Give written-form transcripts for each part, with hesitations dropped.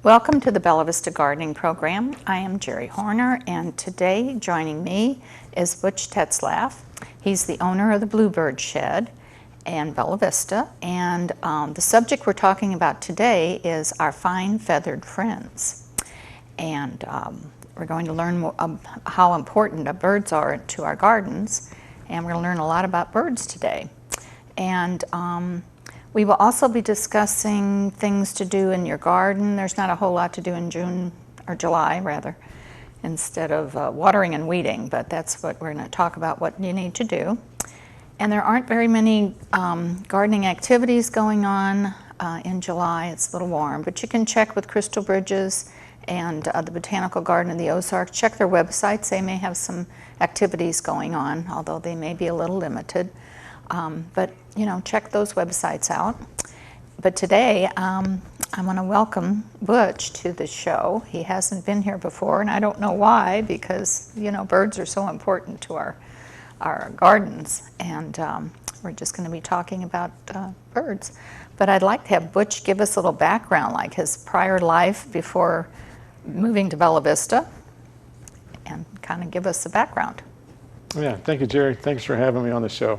Welcome to the Bella Vista Gardening Program. I am Geri Hoerner, and today joining me is Butch Tetzlaff. He's the owner of the Bluebird Shed and Bella Vista, and the subject we're talking about today is our fine feathered friends. And we're going to learn how important birds are to our gardens, and we're going to learn a lot about birds today. And we will also be discussing things to do in your garden. There's not a whole lot to do in June, or July rather, instead of watering and weeding, but that's what we're going to talk about, what you need to do. And there aren't very many gardening activities going on in July. It's a little warm, but you can check with Crystal Bridges and the Botanical Garden of the Ozarks. Check their websites. They may have some activities going on, although they may be a little limited. But you know, check those websites out. But today, I want to welcome Butch to the show. He hasn't been here before, and I don't know why, because you know, birds are so important to our gardens, and we're just going to be talking about birds. But I'd like to have Butch give us a little background, like his prior life before moving to Bella Vista, and kind of give us the background. Yeah, thank you, Geri. Thanks for having me on the show.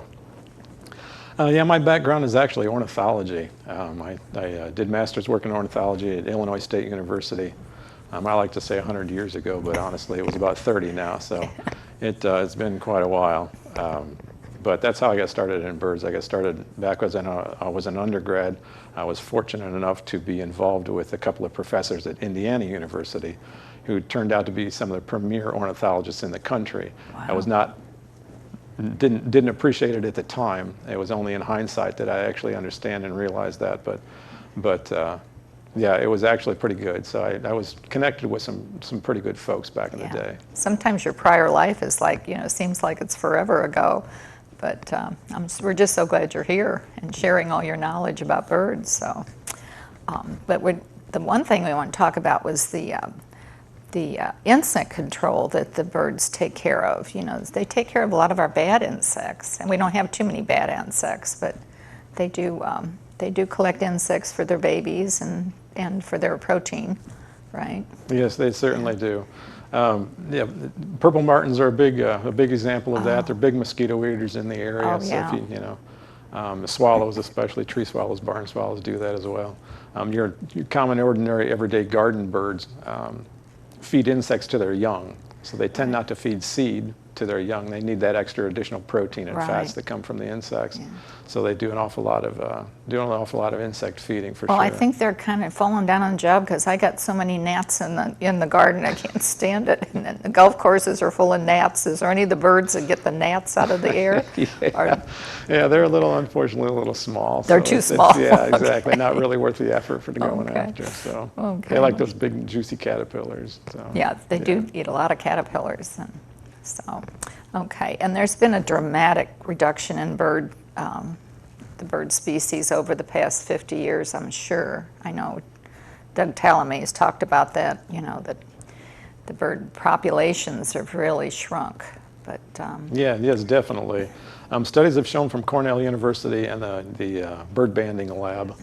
Yeah, my background is actually ornithology. I did master's work in ornithology at Illinois State University. I like to say 100 years ago, but honestly it was about 30 now, so it's been quite a while. But that's how I got started in birds. I got started back when I was an undergrad. I was fortunate enough to be involved with a couple of professors at Indiana University who turned out to be some of the premier ornithologists in the country. Wow. I was didn't appreciate it at the time. It was only in hindsight that I actually understand and realize that. But yeah, it was actually pretty good. So I was connected with some pretty good folks back in the day. Sometimes your prior life is like, you know, seems like it's forever ago. But we're just so glad you're here and sharing all your knowledge about birds. So, but the one thing we want to talk about was the insect control that the birds take care of. You know, they take care of a lot of our bad insects, and we don't have too many bad insects, but they do collect insects for their babies and for their protein, right? Yes, they certainly do. Yeah, purple martins are a big example of that. They're big mosquito eaters in the area. Oh, so yeah. if the swallows, especially tree swallows, barn swallows, do that as well. Your common, ordinary, everyday garden birds feed insects to their young, so they tend not to feed seed to their young. They need that extra additional protein and fats that come from the insects. Yeah. So they do an awful lot of insect feeding for sure. Well, I think they're kind of falling down on the job, because I got so many gnats in the garden, I can't stand it. And then the golf courses are full of gnats. Is there any of the birds that get the gnats out of the air? Yeah, they're unfortunately a little small. They're too small. Yeah, exactly. Not really worth the effort for going after. So they like those big juicy caterpillars. So, yeah, they do eat a lot of caterpillars. So, okay, and there's been a dramatic reduction in the bird species over the past 50 years, I'm sure. I know Doug Tallamy's talked about that, you know, that the bird populations have really shrunk. But yes, definitely. Studies have shown from Cornell University and the bird banding lab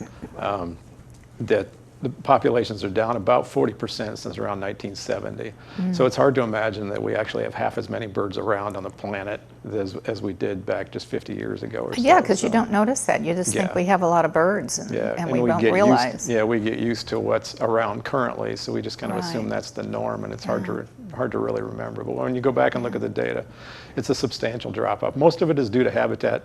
that the populations are down about 40% since around 1970. So it's hard to imagine that we actually have half as many birds around on the planet as we did back just 50 years ago or so. Yeah, because you don't notice that. You just think we have a lot of birds, and we don't realize. We get used to what's around currently, so we just kind of assume that's the norm, and it's hard to really remember. But when you go back and look at the data, it's a substantial drop-off. Most of it is due to habitat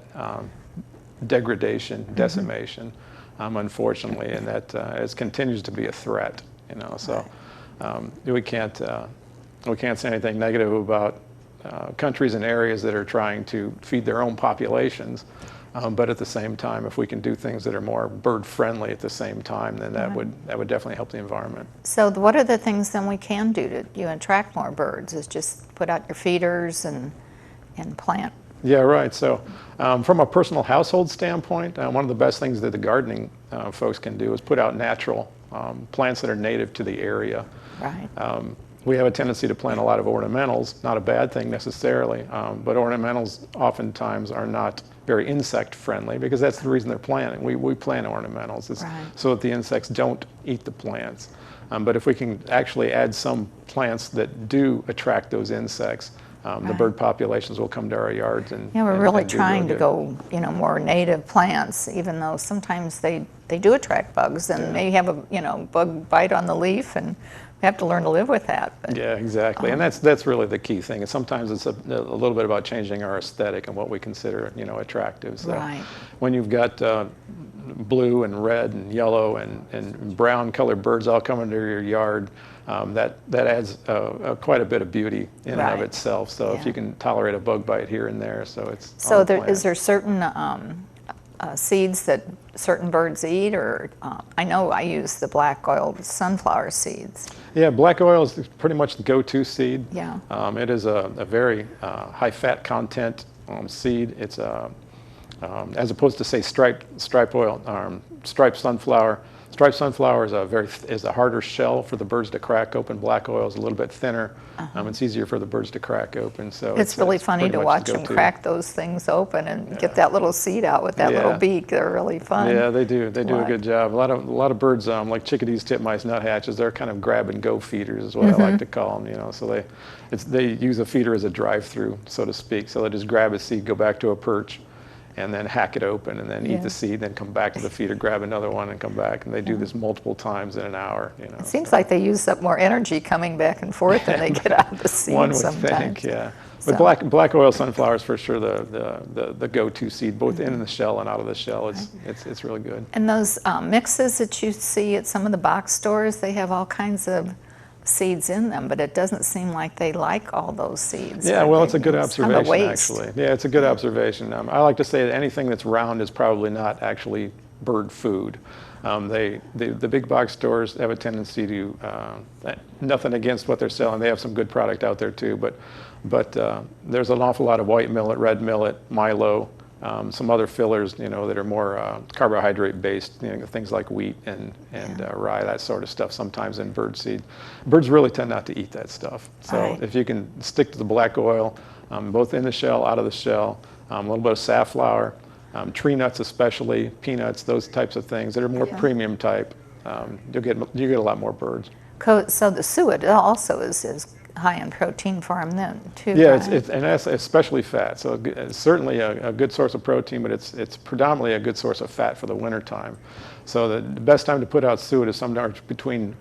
degradation, decimation. Unfortunately, and that it continues to be a threat. You know, so we can't say anything negative about countries and areas that are trying to feed their own populations. But at the same time, if we can do things that are more bird friendly at the same time, then that would definitely help the environment. So what are the things then we can do to attract more birds? Is just put out your feeders and plant. Yeah, right. So from a personal household standpoint, one of the best things that the gardening folks can do is put out natural plants that are native to the area. Right. we have a tendency to plant a lot of ornamentals, not a bad thing necessarily, but ornamentals oftentimes are not very insect friendly because that's the reason they're planting. We plant ornamentals so that the insects don't eat the plants. But if we can actually add some plants that do attract those insects, the bird populations will come to our yards and yeah, we're really and do trying to good. go, more native plants, even though sometimes they do attract bugs and may have a bug bite on the leaf, and we have to learn to live with that. But, yeah, exactly, and that's really the key thing. And sometimes it's a little bit about changing our aesthetic and what we consider attractive. So when you've got blue and red and yellow and brown colored birds all coming to your yard, that adds quite a bit of beauty in and of itself. So if you can tolerate a bug bite here and there, so it's so is there certain seeds that certain birds eat, or I know I use the black oil sunflower seeds. Yeah, black oil is pretty much the go-to seed. Yeah. It is a very high fat content seed. It's as opposed to say striped sunflower. Striped sunflower is a harder shell for the birds to crack open. Black oil is a little bit thinner. It's easier for the birds to crack open. So it's really funny to watch them crack those things open and get that little seed out with that little beak. They're really fun. Yeah, they do. They do a good job. A lot of birds, like chickadees, titmice, nuthatches, they're kind of grab and go feeders, is what I like to call them. So they use a feeder as a drive-through, so to speak. So they just grab a seed, go back to a perch, and then hack it open, and then eat the seed, then come back to the feeder, grab another one, and come back. And they do this multiple times in an hour. It seems like they use up more energy coming back and forth than they get out of the seed. One would sometimes. think, yeah. But black oil sunflower is for sure the go-to seed, both in the shell and out of the shell. It's really good. And those mixes that you see at some of the box stores, they have all kinds of seeds in them, but it doesn't seem like they like all those seeds. Yeah, well, it's a good observation, waste. actually. Yeah, it's a good observation. I like to say that anything that's round is probably not actually bird food. The big box stores have a tendency to, nothing against what they're selling, they have some good product out there too, but there's an awful lot of white millet, red millet, milo, some other fillers, that are more carbohydrate based, things like wheat and rye, that sort of stuff, sometimes in bird seed. Birds really tend not to eat that stuff. So if you can stick to the black oil, both in the shell, out of the shell, a little bit of safflower, tree nuts especially, peanuts, those types of things that are more premium type, you get a lot more birds. So the suet also is high in protein for them then too. Yeah, right? and that's especially fat. So it's certainly a good source of protein, but it's predominantly a good source of fat for the winter time. So the best time to put out suet is somewhere between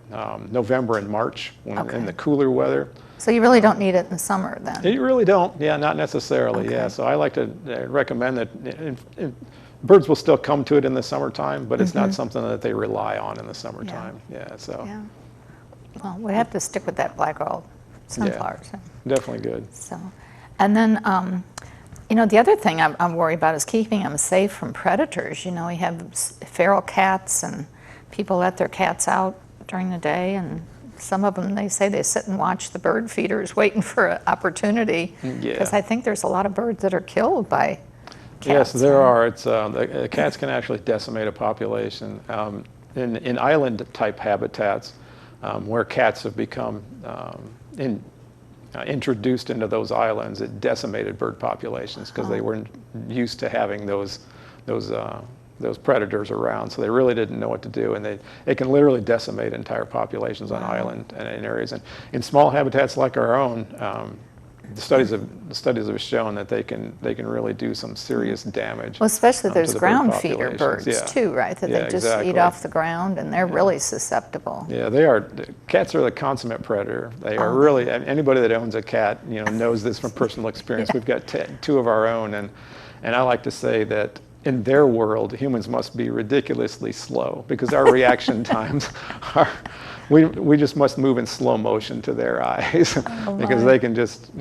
November and March, in the cooler weather. So you really don't need it in the summer then? You really don't. Yeah, not necessarily. Yeah. So I like to recommend that birds will still come to it in the summertime, but it's not something that they rely on in the summertime. Yeah. So. Yeah. Well, we have to stick with that black oil sunflowers. Yeah, definitely good. So, and then, the other thing I'm worried about is keeping them safe from predators. We have feral cats, and people let their cats out during the day, and some of them, they say they sit and watch the bird feeders waiting for an opportunity. Because I think there's a lot of birds that are killed by cats. Yes, there are. It's the cats can actually decimate a population. In island type habitats, where cats have become introduced into those islands, it decimated bird populations because they weren't used to having those predators around, so they really didn't know what to do, and it can literally decimate entire populations on island and in areas. And in small habitats like our own, the studies have shown that they can really do some serious damage. Well, especially there's the ground bird feeder birds too, right? That they just exactly. eat off the ground, and they're really susceptible. Yeah, they are. Cats are the consummate predator. They are really. Anybody that owns a cat, knows this from personal experience. We've got two of our own, and I like to say that in their world, humans must be ridiculously slow because our reaction times are. We just must move in slow motion to their eyes because they can just,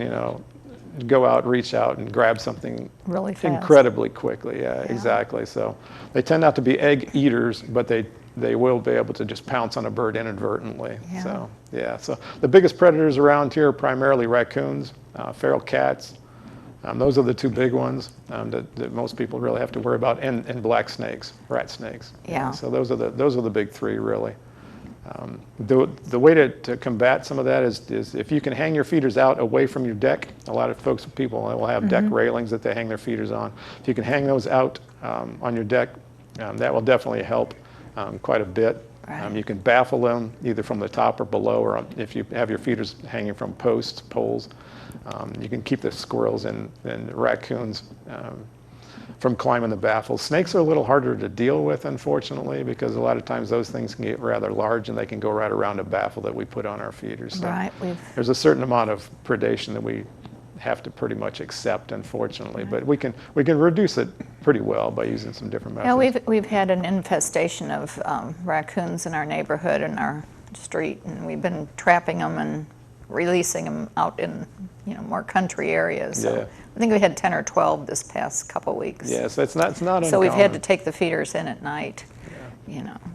go out, reach out, and grab something really fast. Incredibly quickly. Yeah, exactly. So they tend not to be egg eaters, but they will be able to just pounce on a bird inadvertently. Yeah. So the biggest predators around here are primarily raccoons, feral cats. Those are the two big ones that most people really have to worry about, and black snakes, rat snakes. Yeah. So those are the big three really. The way to combat some of that is if you can hang your feeders out away from your deck. A lot of people will have deck railings that they hang their feeders on. If you can hang those out on your deck, that will definitely help quite a bit. Right. You can baffle them either from the top or below, or if you have your feeders hanging from poles. You can keep the squirrels and raccoons from climbing the baffles. Snakes are a little harder to deal with, unfortunately, because a lot of times those things can get rather large and they can go right around a baffle that we put on our feeders. So Right. there's a certain amount of predation that we have to pretty much accept, unfortunately, but we can reduce it pretty well by using some different methods. Yeah, we've had an infestation of raccoons in our neighborhood and our street, and we've been trapping them and releasing them out in more country areas. So Yeah. I think we had 10 or 12 this past couple weeks. Yes, it's not uncommon. So we've had to take the feeders in at night.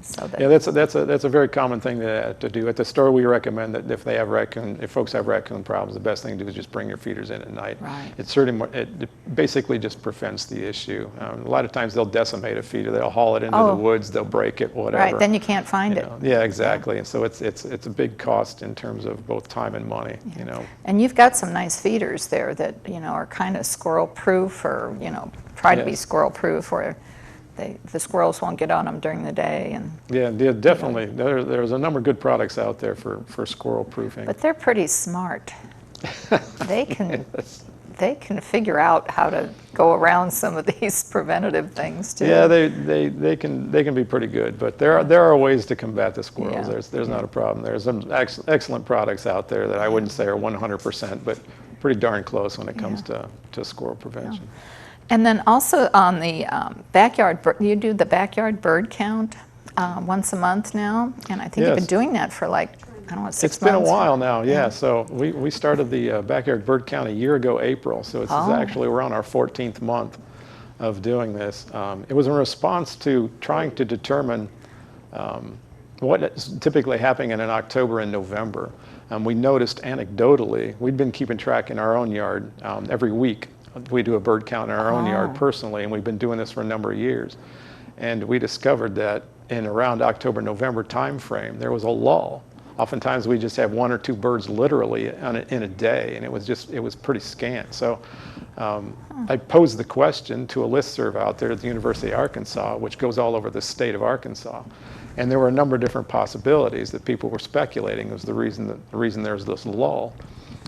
So that. Yeah, that's a very common thing to do. At the store, we recommend that if folks have raccoon problems, the best thing to do is just bring your feeders in at night. Right. It basically just prevents the issue. A lot of times they'll decimate a feeder. They'll haul it into the woods. They'll break it, whatever. Right. Then you can't find it. Yeah, exactly. And so it's a big cost in terms of both time and money. And you've got some nice feeders there that are kind of squirrel proof, or try to be Yes. squirrel proof, where the squirrels won't get on them during the day. And Yeah, definitely. There's a number of good products out there for squirrel proofing. but they're pretty smart. They can Yes. they can figure out how to go around some of these preventative things too. Yeah, they can be pretty good, but there are ways to combat the squirrels. Yeah. There's not a problem. There's some excellent products out there that I wouldn't say are 100%, but pretty darn close when it comes to squirrel prevention. And then also on the you do the backyard bird count once a month now, and I think you've been Yes. doing that for 6 months. It's been a while now, yeah. So we started the backyard bird count a year ago, April. So it's actually we're on our 14th month of doing this. It was in response to trying to determine what is typically happening in October and November. We noticed anecdotally, we'd been keeping track in our own yard every week. We do a bird count in our own yard personally, and we've been doing this for a number of years. And we discovered that in around October, November time frame, there was a lull. Oftentimes we just have 1 or 2 birds literally in a day, and it was pretty scant. So I posed the question to a listserv out there at the University of Arkansas, which goes all over the state of Arkansas. And there were a number of different possibilities that people were speculating was the reason there's this lull.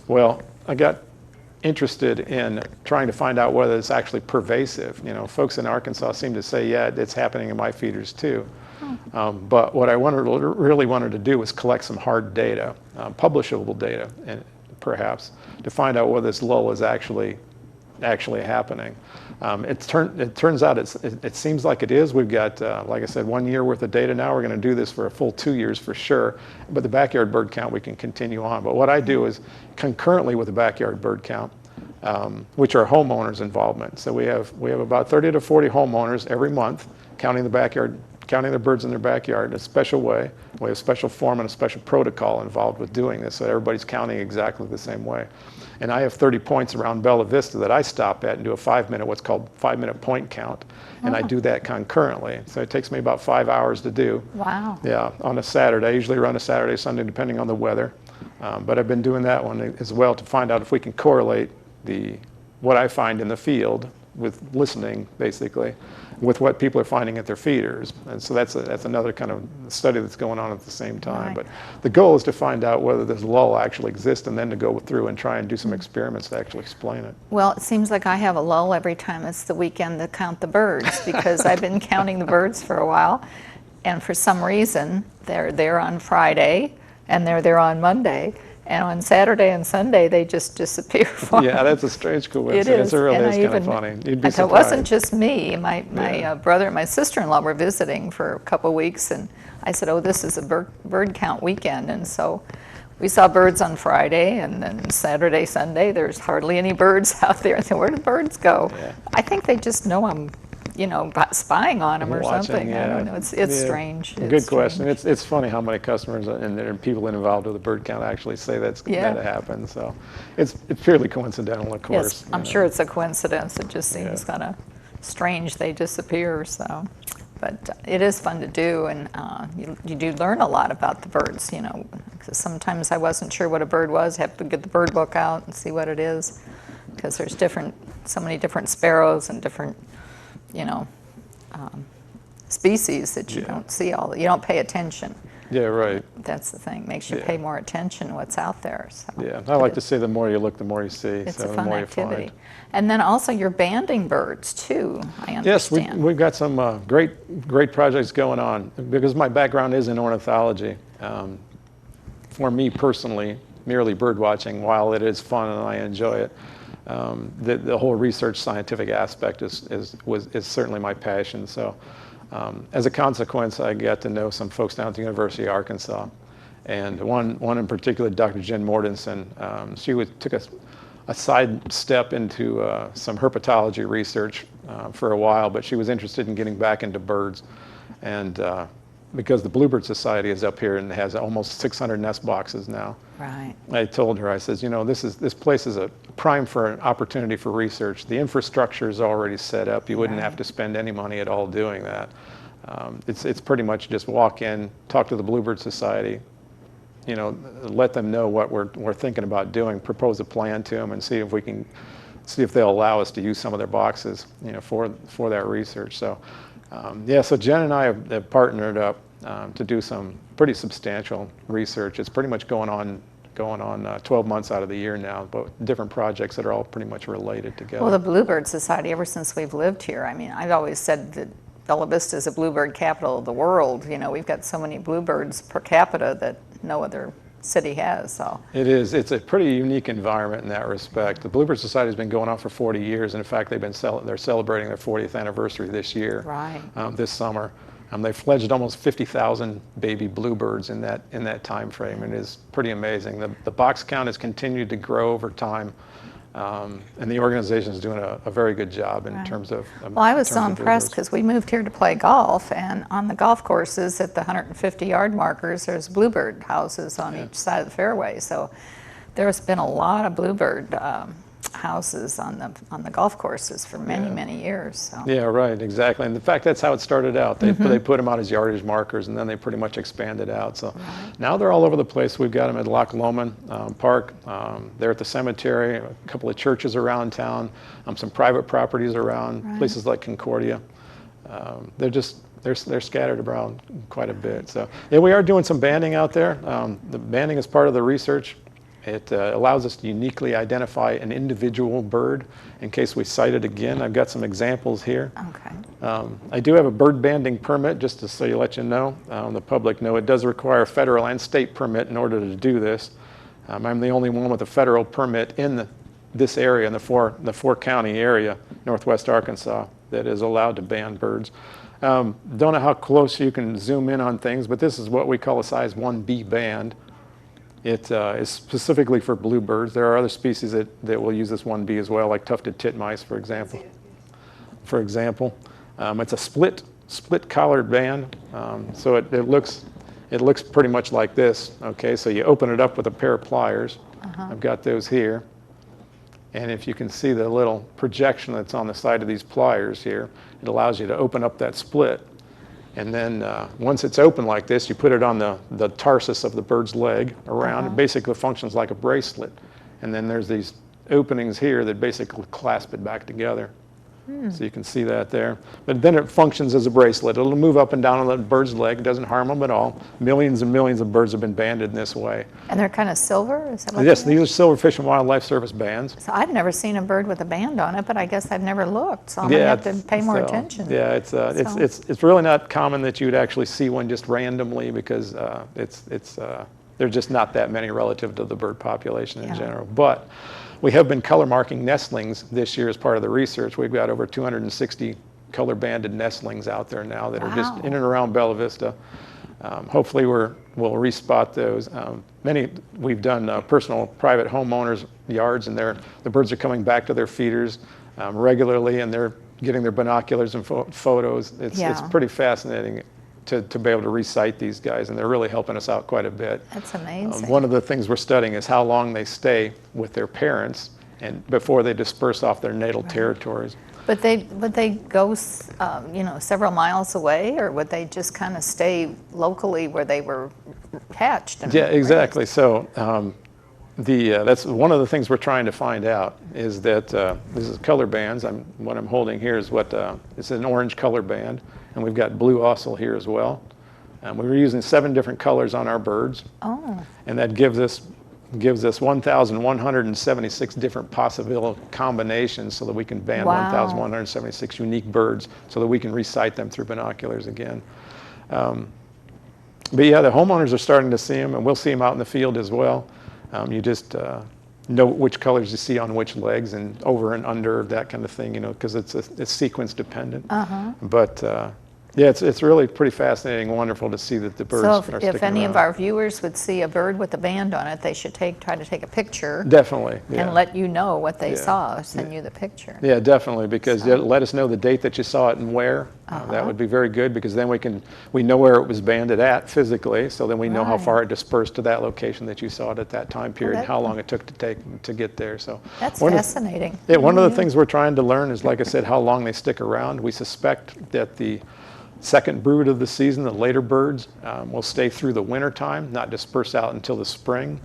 Well, I got interested in trying to find out whether it's actually pervasive. Folks in Arkansas seem to say, yeah, it's happening in my feeders too. But what I really wanted to do was collect some hard data, publishable data, and perhaps to find out whether this lull is actually happening. It turns out it seems like it is. We've got, like I said, 1 year worth of data now. We're going to do this for a full 2 years for sure. But the backyard bird count, we can continue on. But what I do is concurrently with the backyard bird count, which are homeowners' involvement. So we have about 30 to 40 homeowners every month counting the birds in their backyard in a special way. We have a special form and a special protocol involved with doing this, so everybody's counting exactly the same way. And I have 30 points around Bella Vista that I stop at and do a 5-minute, what's called 5-minute point count. And I do that concurrently. So it takes me about 5 hours to do. Wow. Yeah, on a Saturday. I usually run a Saturday, Sunday, depending on the weather. But I've been doing that one as well to find out if we can correlate what I find in the field with listening, basically, with what people are finding at their feeders. And so that's another kind of study that's going on at the same time. Right. But the goal is to find out whether this lull actually exists and then to go through and try and do some experiments to actually explain it. Well, it seems like I have a lull every time it's the weekend to count the birds, because I've been counting the birds for a while, and for some reason they're there on Friday and they're there on Monday, and on Saturday and Sunday they just disappear for me. Yeah, that's a strange coincidence. It really is kind of funny. You'd be and surprised. it wasn't just me. My brother and my sister-in-law were visiting for a couple of weeks, and I said, oh, this is a bird count weekend. And so we saw birds on Friday, and then Saturday, Sunday, there's hardly any birds out there. I said, where did the birds go? Yeah. I think they just know I'm spying on them or Watching, something. yeah. I don't know. It's strange. Good question. It's funny how many customers and people involved with the bird count actually say that happens. So it's purely coincidental, of course. Yes, I'm sure it's a coincidence. It just seems kind of strange they disappear. So, But it is fun to do, and you do learn a lot about the birds, 'cause sometimes I wasn't sure what a bird was. I have to get the bird book out and see what it is, because there's so many different sparrows and different, species that you don't see you don't pay attention. Yeah, right. That's the thing, makes you pay more attention to what's out there. So. Yeah, I like to say the more you look, the more you see. It's so a the fun more activity. You find. And then also you're banding birds too, I understand. Yes, we've got some great projects going on. Because my background is in ornithology. For me personally, merely bird watching, while it is fun and I enjoy it, the whole research scientific aspect is certainly my passion. So as a consequence, I got to know some folks down at the University of Arkansas. And one in particular, Dr. Jen Mortensen, she took a side step into some herpetology research for a while, but she was interested in getting back into birds. And because the Bluebird Society is up here and has almost 600 nest boxes now. Right. I told her, I says, this place is a prime for an opportunity for research. The infrastructure is already set up. You wouldn't have to spend any money at all doing that. It's pretty much just walk in, talk to the Bluebird Society, let them know what we're thinking about doing, propose a plan to them, and see if they'll allow us to use some of their boxes, for that research. So, so Jen and I have partnered up to do some pretty substantial research. It's pretty much going on 12 months out of the year now, but different projects that are all pretty much related together. Well, the Bluebird Society, ever since we've lived here, I mean, I've always said that Bella Vista is a bluebird capital of the world. We've got so many bluebirds per capita that no other city has. So it is. It's a pretty unique environment in that respect. The Bluebird Society has been going on for 40 years, and in fact, they're celebrating their 40th anniversary this year. Right. This summer. They've fledged almost 50,000 baby bluebirds in that time frame, and it is pretty amazing. The box count has continued to grow over time, and the organization is doing a very good job in terms of. Well, I was so impressed because we moved here to play golf, and on the golf courses at the 150-yard markers, there's bluebird houses on each side of the fairway. So there's been a lot of bluebird houses on the golf courses for many years. So. Yeah, right, exactly. And in fact, that's how it started out. They put them out as yardage markers, and then they pretty much expanded out. So now they're all over the place. We've got them at Loch Lomond Park. They're at the cemetery, a couple of churches around town, some private properties around, places like Concordia. They're scattered around quite a bit. So yeah, we are doing some banding out there. The banding is part of the research. It allows us to uniquely identify an individual bird in case we sight it again. I've got some examples here. Okay. I do have a bird banding permit, just to let you know, the public know. It does require a federal and state permit in order to do this. I'm the only one with a federal permit in this area, in the four county area, northwest Arkansas, that is allowed to band birds. Don't know how close you can zoom in on things, but this is what we call a size 1B band. It is specifically for bluebirds. There are other species that will use this 1B as well, like tufted titmice, for example. It's a split collared band, so it looks pretty much like this. Okay, so you open it up with a pair of pliers. I've got those here, and if you can see the little projection that's on the side of these pliers here, it allows you to open up that split. And then once it's open like this, you put it on the tarsus of the bird's leg around. It basically functions like a bracelet. And then there's these openings here that basically clasp it back together. So you can see that there. But then it functions as a bracelet. It'll move up and down on the bird's leg. It doesn't harm them at all. Millions and millions of birds have been banded in this way. And they're kind of silver? Is that what Yes, these are Silver Fish and Wildlife Service bands. So I've never seen a bird with a band on it, but I guess I've never looked. So I'm going to have to pay more attention. Yeah, it's really not common that you would actually see one just randomly, because there's just not that many relative to the bird population in general. But we have been color marking nestlings this year as part of the research. We've got over 260 color banded nestlings out there now that are just in and around Bella Vista. Hopefully we'll respot those. We've done personal private homeowners' yards, and the birds are coming back to their feeders regularly, and they're getting their binoculars and photos. It's pretty fascinating to be able to recite these guys, and they're really helping us out quite a bit. That's amazing. One of the things we're studying is how long they stay with their parents and before they disperse off their natal territories. But they go, you know, several miles away, or would they just kind of stay locally where they were hatched? And Yeah, exactly. raised? So that's one of the things we're trying to find out is that this is color bands. What I'm holding here is it's an orange color band, and we've got blue also here as well. We were using 7 different colors on our birds, and that gives us 1,176 different possible combinations so that we can band 1,176 unique birds so that we can recite them through binoculars again. But yeah, the homeowners are starting to see them, and we'll see them out in the field as well. You just know which colors you see on which legs and over and under, that kind of thing, you know, because it's sequence dependent. But yeah, it's really pretty fascinating and wonderful to see that the birds are sticking if any around. of our viewers would see a bird with a band on it, they should try to take a picture. Definitely, yeah. And let you know what they Yeah. saw, send you the picture. Yeah, definitely, because let us know the date that you saw it and where. That would be very good, because then we know where it was banded at physically, so then we know how far it dispersed to that location that you saw it at that time period, and how long it took to get there. So That's fascinating. One of the things we're trying to learn is, like I said, how long they stick around. We suspect that the second brood of the season, the later birds, will stay through the winter time, not disperse out until the spring.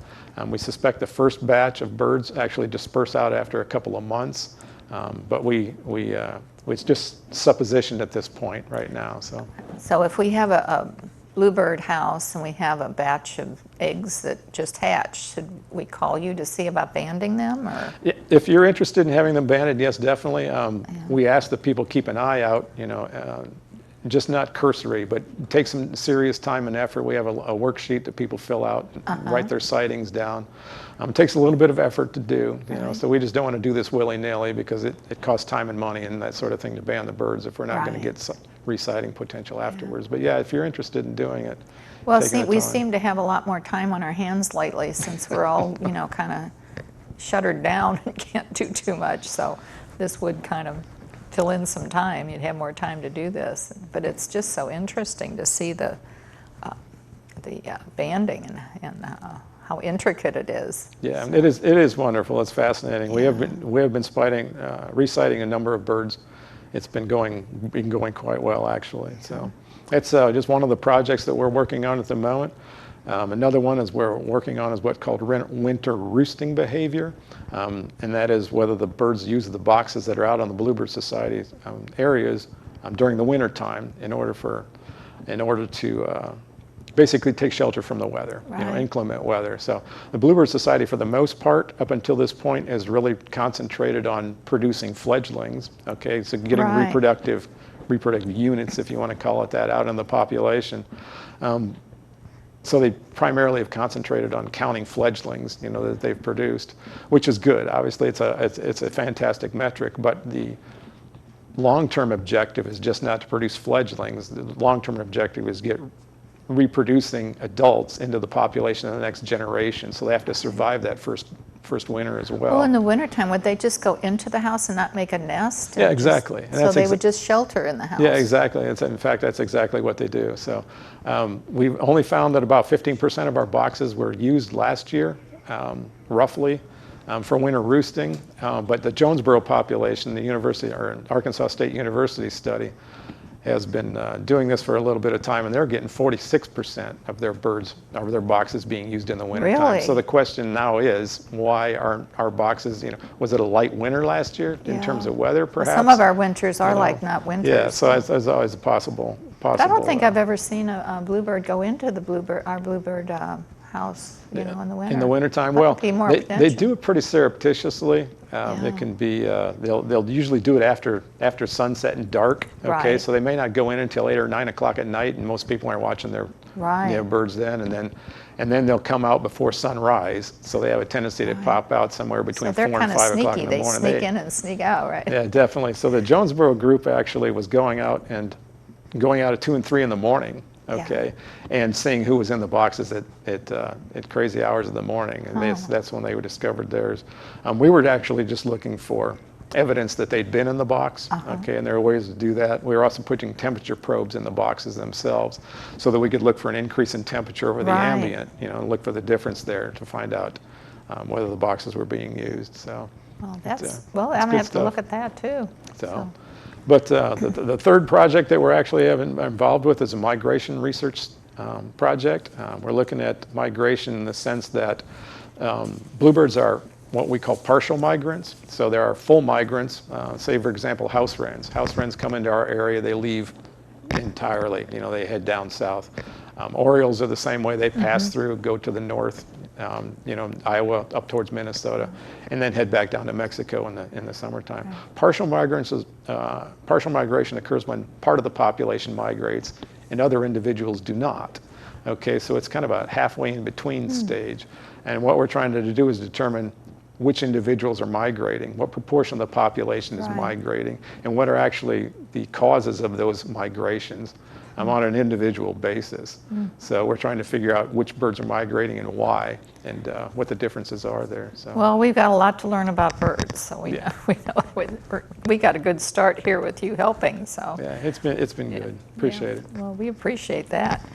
We suspect the first batch of birds actually disperse out after a couple of months, but it's just supposition at this point right now. So if we have a bluebird house and we have a batch of eggs that just hatched, should we call you to see about banding them? Or? If you're interested in having them banded, yes, definitely. We ask that people keep an eye out, you know, just not cursory, but take some serious time and effort. We have a worksheet that people fill out, write their sightings down. It takes a little bit of effort to do, you know, so we just don't want to do this willy-nilly, because it costs time and money and that sort of thing to band the birds if we're not going to get resighting potential afterwards. But yeah, if you're interested in doing it. Well, we seem to have a lot more time on our hands lately, since we're all, you know, kind of shuttered down and can't do too much. So this would kind of fill in some time. You'd have more time to do this. But it's just so interesting to see the banding and how intricate it is. Yeah, it is wonderful. It's fascinating. We have been reciting a number of birds. It's been going quite well, actually. So it's just one of the projects that we're working on at the moment. Another one we're working on is what's called winter roosting behavior, and that is whether the birds use the boxes that are out on the Bluebird Society areas during the winter time in order to basically take shelter from the weather, you know, inclement weather. So the Bluebird Society, for the most part, up until this point, is really concentrated on producing fledglings. Okay, so getting reproductive units, if you want to call it that, out in the population. So they primarily have concentrated on counting fledglings, you know, that they've produced, which is good. Obviously, it's a fantastic metric, but the long-term objective is just not to produce fledglings. The long-term objective is get reproducing adults into the population of the next generation. So they have to survive that first winter as well. Well, in the wintertime, would they just go into the house and not make a nest? Yeah, exactly. So they would just shelter in the house? Yeah, exactly. In fact, that's exactly what they do. So we've only found that about 15% of our boxes were used last year, roughly, for winter roosting. But the Jonesboro population, the university, or Arkansas State University study, has been doing this for a little bit of time, and they're getting 46% of their boxes being used in the wintertime. Really? So the question now is, why aren't our boxes, you know, was it a light winter last year in terms of weather, perhaps? Well, some of our winters are like not winters. Yeah, so it's always a possible. But I don't think I've ever seen a bluebird go into our bluebird house, you know, in the winter. In the wintertime, well, they do it pretty surreptitiously. It can be, they'll usually do it after sunset and dark. Okay, so they may not go in until 8 or 9 o'clock at night, and most people aren't watching their birds then. And then they'll come out before sunrise. So they have a tendency to pop out somewhere between 4 and 5 o'clock in the morning. They sneak in and sneak out, right? Yeah, definitely. So the Jonesboro group actually was going out at 2 and 3 in the morning. Okay, and seeing who was in the boxes at crazy hours of the morning, and that's when they discovered theirs. We were actually just looking for evidence that they'd been in the box. Okay, and there are ways to do that. We were also putting temperature probes in the boxes themselves, so that we could look for an increase in temperature over the ambient, you know, and look for the difference there to find out whether the boxes were being used. So Well, It's I'm good gonna have to stuff. look at that too. But the third project that we're actually involved with is a migration research project. We're looking at migration in the sense that bluebirds are what we call partial migrants. So there are full migrants, say for example house wrens. House wrens come into our area, they leave entirely, they head down south. Orioles are the same way, they pass through, go to the north, Iowa up towards Minnesota, and then head back down to Mexico in the summertime. Right. Partial migration occurs when part of the population migrates and other individuals do not. Okay, so it's kind of a halfway in between stage. And what we're trying to do is determine which individuals are migrating, what proportion of the population is migrating, and what are actually the causes of those migrations on an individual basis. So we're trying to figure out which birds are migrating and why, and what the differences are there. So. Well, we've got a lot to learn about birds, so we got a good start here with you helping. So yeah, it's been good. Appreciate it. Well, we appreciate that.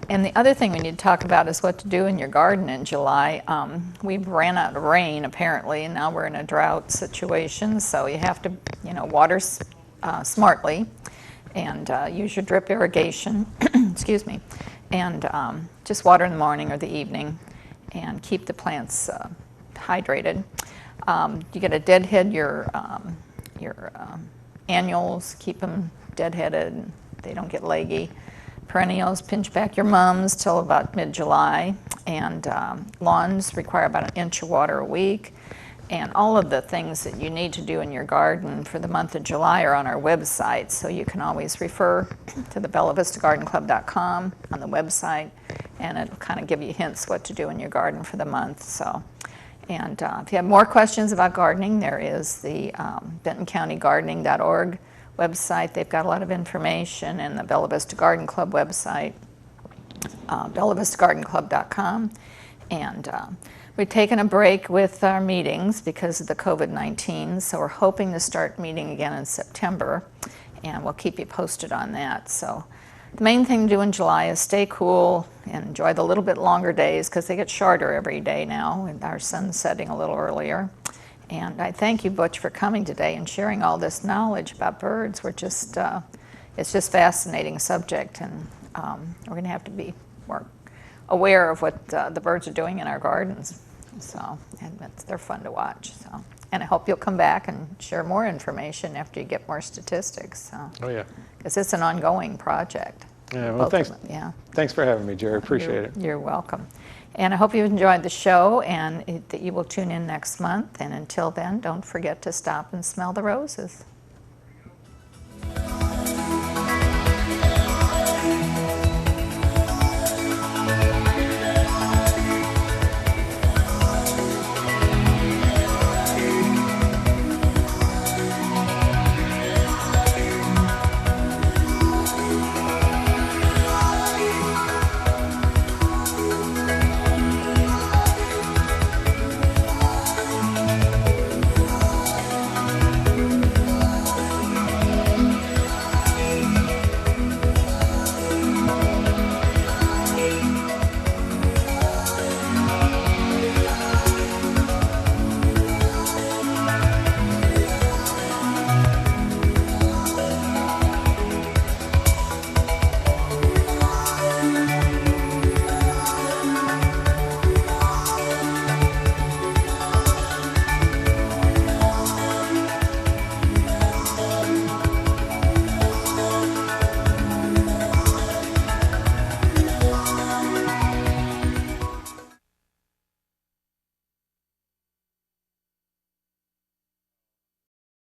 And the other thing we need to talk about is what to do in your garden in July. We've ran out of rain apparently, and now we're in a drought situation, so you have to, water smartly and use your drip irrigation, excuse me, and just water in the morning or the evening and keep the plants hydrated. You got to deadhead your annuals, keep them deadheaded, they don't get leggy. Perennials, pinch back your mums till about mid-July, and lawns require about an inch of water a week. And all of the things that you need to do in your garden for the month of July are on our website, so you can always refer to the bellavistagardenclub.com on the website, and it'll kind of give you hints what to do in your garden for the month. So, and if you have more questions about gardening, there is the BentonCountyGardening.org website. They've got a lot of information, and the Bella Vista Garden Club website, bellavistagardenclub.com. And we've taken a break with our meetings because of the COVID-19, so we're hoping to start meeting again in September, and we'll keep you posted on that. So the main thing to do in July is stay cool and enjoy the little bit longer days because they get shorter every day now, and our sun's setting a little earlier. And I thank you, Butch, for coming today and sharing all this knowledge about birds. We're just, it's just a fascinating subject, and we're going to have to be more aware of what the birds are doing in our gardens. So, and they're fun to watch. So, and I hope you'll come back and share more information after you get more statistics. So, Oh yeah. Because it's an ongoing project. Yeah. Well, thanks. Yeah. Thanks for having me, Jerry. Appreciate it. You're welcome. And I hope you enjoyed the show and that you will tune in next month. And until then, don't forget to stop and smell the roses.